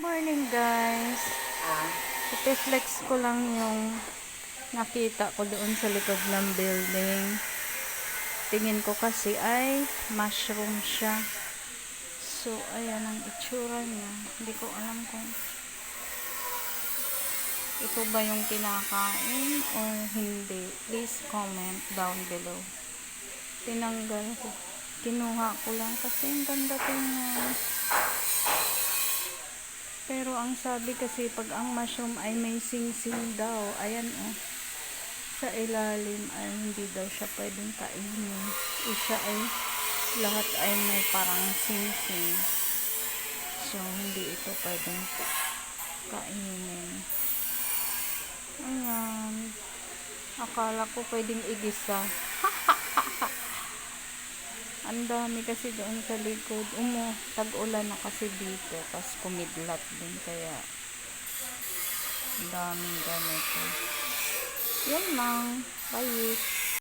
Morning guys. Ipiflex ko lang yung nakita ko doon sa likod ng building. Tingin ko kasi ay mushroom siya. So ayan ang itsura niya. Hindi ko alam kung ito ba yung kinakain or hindi. Please comment down below. Tinanggal ko. Kinuha ko lang kasi ang ganda tingnan. Pero ang sabi kasi pag ang mushroom ay may sing-sing daw, ayan oh, sa ilalim ay hindi daw siya pwedeng kainin. Siya ay lahat ay may parang sing-sing. So hindi ito pwedeng kainin. Ayan. Akala ko pwedeng igisa. Ang dami kasi doon sa likod. Tag-ulan na kasi dito. Tapos kumidlat din. Kaya daming ganito. Yan lang. Bye.